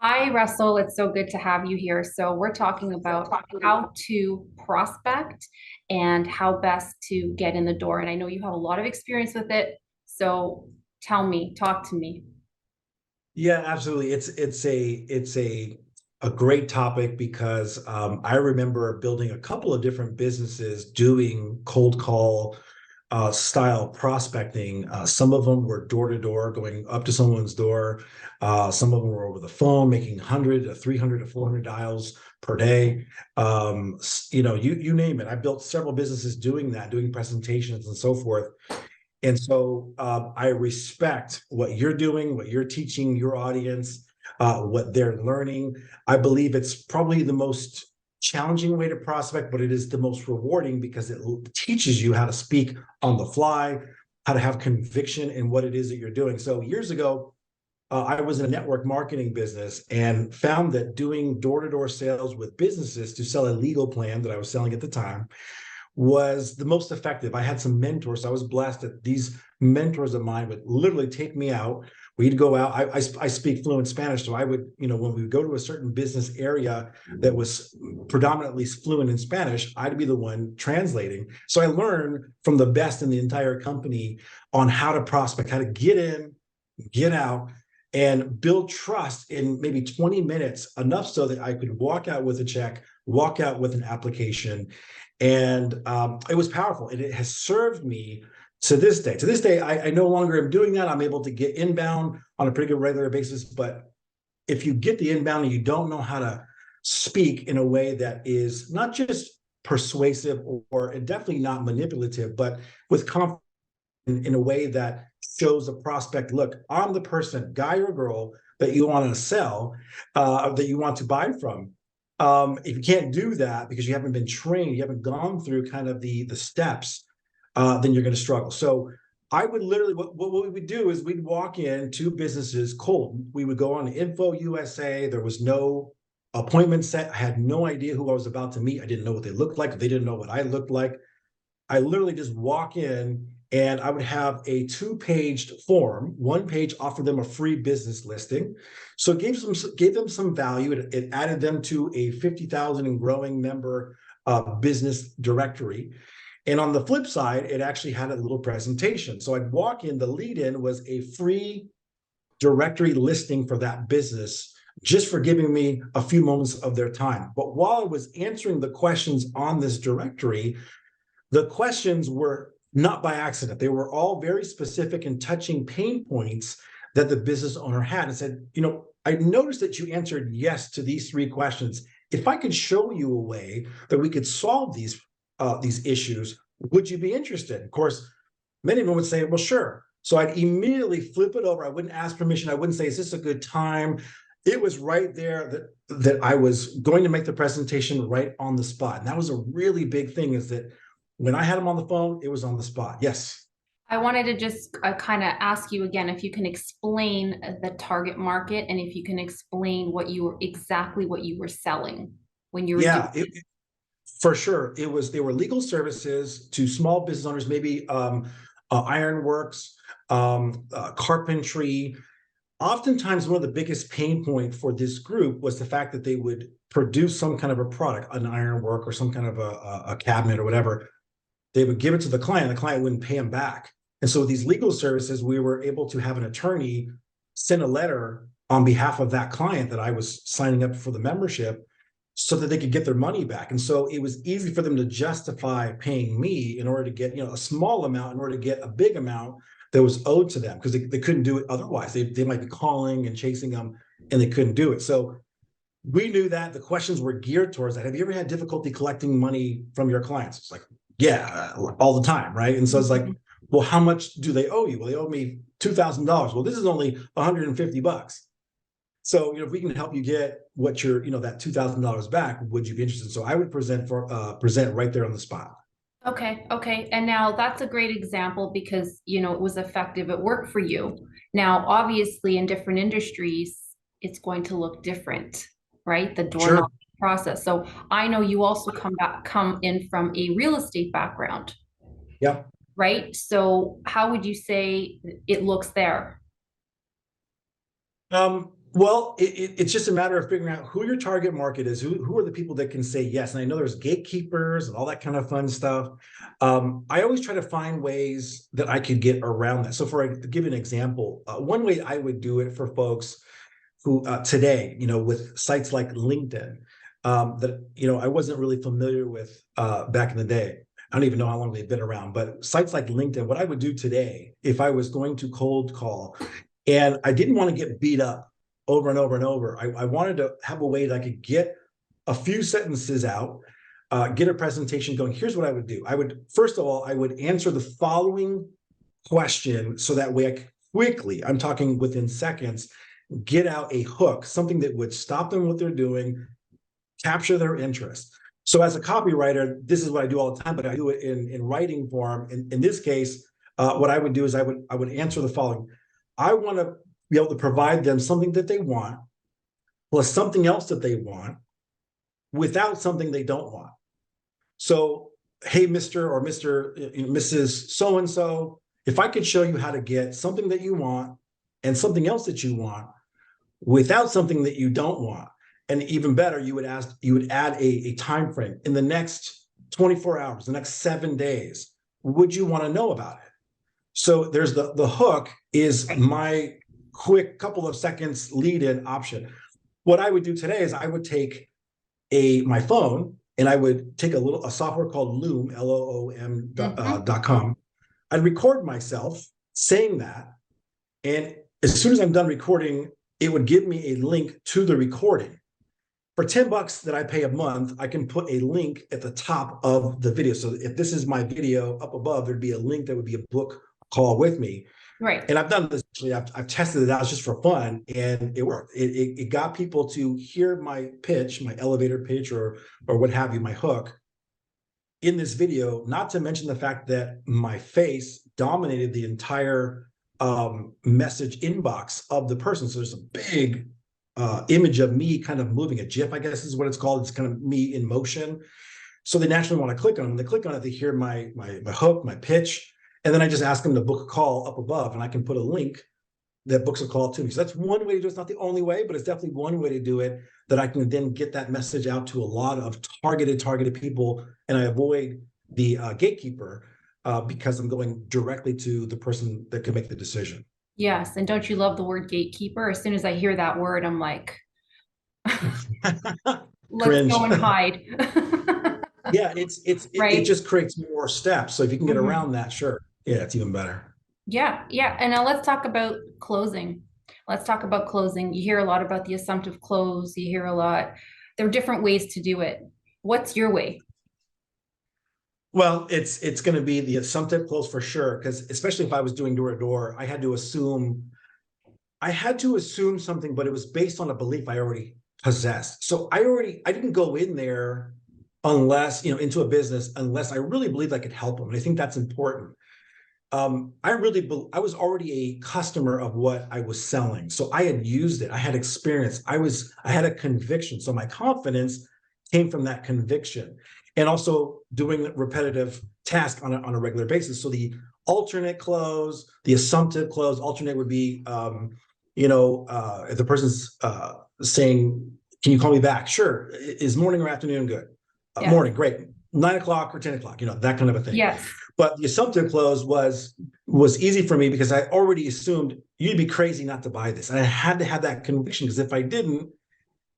Hi, Russell. It's so good to have you here. So, we're talking about how to prospect and how best to get in the door. And I know you have a lot of experience with it. So, tell me, talk to me. Yeah, absolutely. It's a great topic because I remember building a couple of different businesses doing cold call style prospecting. Some of them were door to door, going up to someone's door. Some of them were over the phone, making 100 to 300 to 400 dials per day. You name it. I built several businesses doing that, doing presentations and so forth. And so I respect what you're doing, what you're teaching your audience, what they're learning. I believe it's probably the most challenging way to prospect, but it is the most rewarding because it teaches you how to speak on the fly, how to have conviction in what it is that you're doing. So years ago, I was in a network marketing business and found that doing door-to-door sales with businesses to sell a legal plan that I was selling at the time was the most effective. I had some mentors. I was blessed that these mentors of mine would literally take me out. We'd go out. I speak fluent Spanish. So I would, when we would go to a certain business area that was predominantly fluent in Spanish, I'd be the one translating. So I learned from the best in the entire company on how to prospect, how to get in, get out, and build trust in maybe 20 minutes, enough so that I could walk out with a check, walk out with an application. And it was powerful. And it has served me to this day. To this day, I no longer am doing that. I'm able to get inbound on a pretty good regular basis. But if you get the inbound and you don't know how to speak in a way that is not just persuasive or definitely not manipulative, but with confidence in a way that shows a prospect, look, I'm the person, guy or girl, that you want to sell, that you want to buy from. If you can't do that because you haven't been trained, you haven't gone through kind of the steps, then you're going to struggle. So I would literally, what we would do is we'd walk in to businesses cold. We would go on Info USA. There was no appointment set. I had no idea who I was about to meet. I didn't know what they looked like. They didn't know what I looked like. I literally just walk in and I would have a two-paged form. One page offered them a free business listing. So it gave them some value. It added them to a 50,000 and growing member business directory. And on the flip side, it actually had a little presentation. So I'd walk in, the lead in was a free directory listing for that business, just for giving me a few moments of their time. But while I was answering the questions on this directory, the questions were not by accident. They were all very specific and touching pain points that the business owner had and said, I noticed that you answered yes to these three questions. If I could show you a way that we could solve these issues, would you be interested? Of course, many of them would say, well, sure. So I'd immediately flip it over. I wouldn't ask permission. I wouldn't say, is this a good time? It was right there that I was going to make the presentation right on the spot. And that was a really big thing, is that when I had him on the phone, it was on the spot. Yes. I wanted to just kind of ask you again if you can explain the target market and if you can explain exactly what you were selling when you were doing. Yeah, for sure. They were legal services to small business owners, maybe ironworks, carpentry. Oftentimes, one of the biggest pain point for this group was the fact that they would produce some kind of a product, an ironwork or some kind of a cabinet or whatever. They would give it to the client. The client wouldn't pay them back. And so with these legal services, we were able to have an attorney send a letter on behalf of that client that I was signing up for the membership so that they could get their money back. And so it was easy for them to justify paying me in order to get, a small amount in order to get a big amount that was owed to them, because they couldn't do it otherwise. They might be calling and chasing them and they couldn't do it. So we knew that the questions were geared towards that. Have you ever had difficulty collecting money from your clients? It's like, yeah, all the time, right? And so it's like, well, how much do they owe you? Well, they owe me $2,000. Well, this is only $150. So, if we can help you get what that $2,000 back, would you be interested? So I would present right there on the spot. Okay, okay. And now that's a great example because, it was effective. It worked for you. Now, obviously, in different industries, it's going to look different, right? The door Sure. knocking process. So I know you also come in from a real estate background, Yep. right? So how would you say it looks there? Well, it's just a matter of figuring out who your target market is, who are the people that can say yes. And I know there's gatekeepers and all that kind of fun stuff. I always try to find ways that I could get around that. So to give you an example, one way I would do it for folks who today, with sites like LinkedIn, that, I wasn't really familiar with back in the day. I don't even know how long they've been around, but sites like LinkedIn, what I would do today, if I was going to cold call and I didn't want to get beat up over and over and over, I wanted to have a way that I could get a few sentences out, get a presentation going. Here's what I would do. First of all, I would answer the following question so that way I'm talking within seconds, get out a hook, something that would stop them what they're doing, capture their interest. So as a copywriter, this is what I do all the time, but I do it in writing form. In this case, what I would do is I would answer the following. I want to be able to provide them something that they want, plus something else that they want, without something they don't want. So, hey, Mr. or Mrs. So-and-so, if I could show you how to get something that you want and something else that you want without something that you don't want, and even better, you would add a time frame in the next 24 hours, the next 7 days, would you want to know about it? So there's the hook is my quick couple of seconds lead in option. What I would do today is I would take my phone and I would take a software called Loom, LOOM.com. I'd record myself saying that. And as soon as I'm done recording, it would give me a link to the recording. For $10 that I pay a month, I can put a link at the top of the video. So if this is my video up above, there'd be a link that would be a book call with me. Right. And I've done this, I've tested it out just for fun, and it worked. It got people to hear my pitch, my elevator pitch, or what have you, my hook in this video, not to mention the fact that my face dominated the entire message inbox of the person. So there's a big image of me kind of moving, a GIF, I guess is what it's called. It's kind of me in motion. So they naturally want to click on it. When they click on it, they hear my hook, my pitch, and then I just ask them to book a call up above, and I can put a link that books a call to me. So that's one way to do it. It's not the only way, but it's definitely one way to do it, that I can then get that message out to a lot of targeted people, and I avoid the gatekeeper because I'm going directly to the person that can make the decision. Yes. And don't you love the word gatekeeper? As soon as I hear that word, I'm like, let's Cringe. go and hide. Yeah, it Right. just creates more steps. So if you can get Mhm. around that, sure. Yeah, it's even better. Yeah. Yeah. And now let's talk about closing. Let's talk about closing. You hear a lot about the assumptive close. You hear a lot. There are different ways to do it. What's your way? Well, it's going to be the assumptive close for sure, because especially if I was doing door to door, I had to assume something, but it was based on a belief I already possessed. So I didn't go in there unless, into a business, unless I really believed I could help them. And I think that's important. I was already a customer of what I was selling. So I had used it. I had experience. I had a conviction. So my confidence came from that conviction, and also doing repetitive tasks on a regular basis. So the alternate close, the assumptive close, alternate would be, if the person's saying, can you call me back? Sure. Is morning or afternoon good? Yeah. Morning, great. 9 o'clock or 10 o'clock, that kind of a thing. Yes. But the assumptive close was easy for me because I already assumed you'd be crazy not to buy this. And I had to have that conviction, because if I didn't,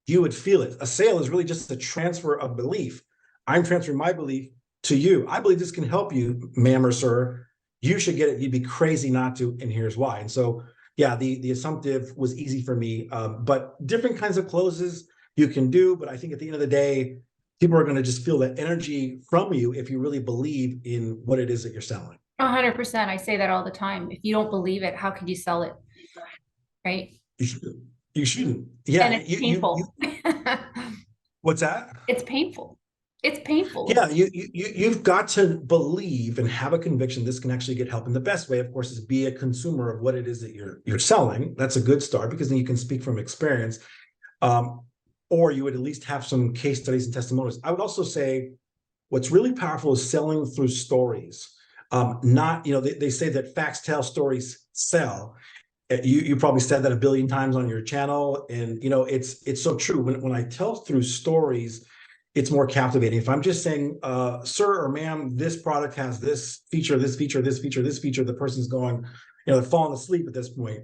you would feel it. A sale is really just a transfer of belief. I'm transferring my belief to you. I believe this can help you, ma'am or sir. You should get it. You'd be crazy not to, and here's why. And so, yeah, the assumptive was easy for me. But different kinds of closes you can do. But I think at the end of the day, people are going to just feel that energy from you if you really believe in what it is that you're selling. 100%. I say that all the time. If you don't believe it, how could you sell it? Right. You shouldn't. You shouldn't. Yeah. And it's painful. What's that? It's painful. It's painful. Yeah, you've got to believe and have a conviction this can actually get help. And the best way, of course, is be a consumer of what it is that you're selling. That's a good start, because then you can speak from experience. Or you would at least have some case studies and testimonials. I would also say what's really powerful is selling through stories. Not, they say that facts tell, stories sell. You probably said that a billion times on your channel, and it's so true. When I tell through stories, it's more captivating. If I'm just saying, sir or ma'am, this product has this feature, this feature, this feature, this feature, the person's going, they're falling asleep at this point.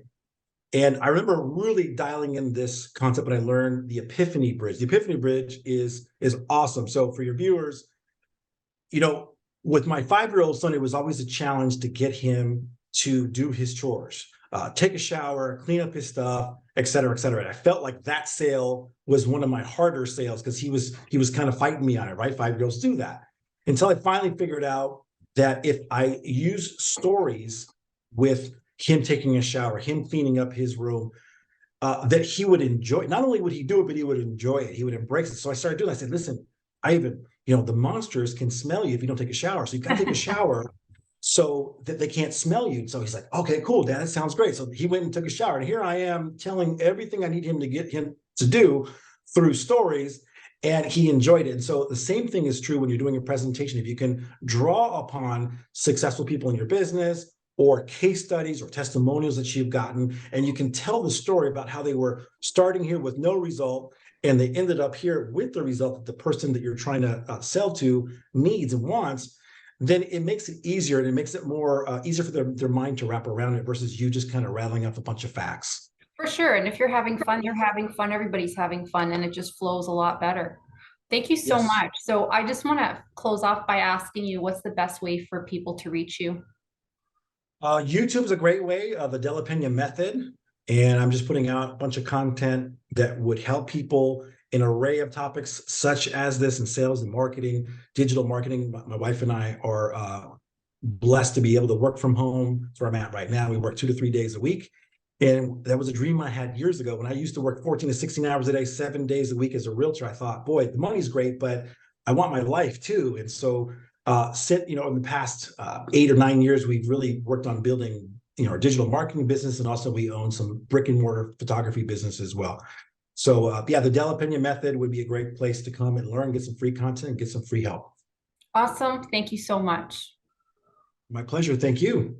And I remember really dialing in this concept when I learned the Epiphany Bridge. The Epiphany Bridge is awesome. So for your viewers, with my 5-year-old son, it was always a challenge to get him to do his chores, take a shower, clean up his stuff, et cetera, et cetera. And I felt like that sale was one of my harder sales because he was kind of fighting me on it, right? 5-year-olds do that. Until I finally figured out that if I use stories with him taking a shower, him cleaning up his room, that he would enjoy. Not only would he do it, but he would enjoy it. He would embrace it. So I started doing it. I said, listen, the monsters can smell you if you don't take a shower. So you've got to take a shower so that they can't smell you. So he's like, okay, cool, Dad, that sounds great. So he went and took a shower. And here I am telling everything I need him to get him to do through stories. And he enjoyed it. And so the same thing is true when you're doing a presentation. If you can draw upon successful people in your business or case studies or testimonials that you've gotten, and you can tell the story about how they were starting here with no result, and they ended up here with the result that the person that you're trying to sell to needs and wants, then it makes it easier, and it makes it more easier for their mind to wrap around it versus you just kind of rattling off a bunch of facts. For sure. And if you're having fun, you're having fun, everybody's having fun, and it just flows a lot better. Thank you so Yes. much. So I just want to close off by asking you, what's the best way for people to reach you? YouTube is a great way, the Della Peña method. And I'm just putting out a bunch of content that would help people in an array of topics such as this in sales and marketing, digital marketing. My wife and I are blessed to be able to work from home. That's where I'm at right now. We work 2 to 3 days a week. And that was a dream I had years ago when I used to work 14 to 16 hours a day, 7 days a week as a realtor. I thought, boy, the money's great, but I want my life too. And so in the past 8 or 9 years, we've really worked on building our digital marketing business, and also we own some brick and mortar photography business as well. So the Della Peña method would be a great place to come and learn, get some free content, and get some free help. Awesome. Thank you so much. My pleasure. Thank you.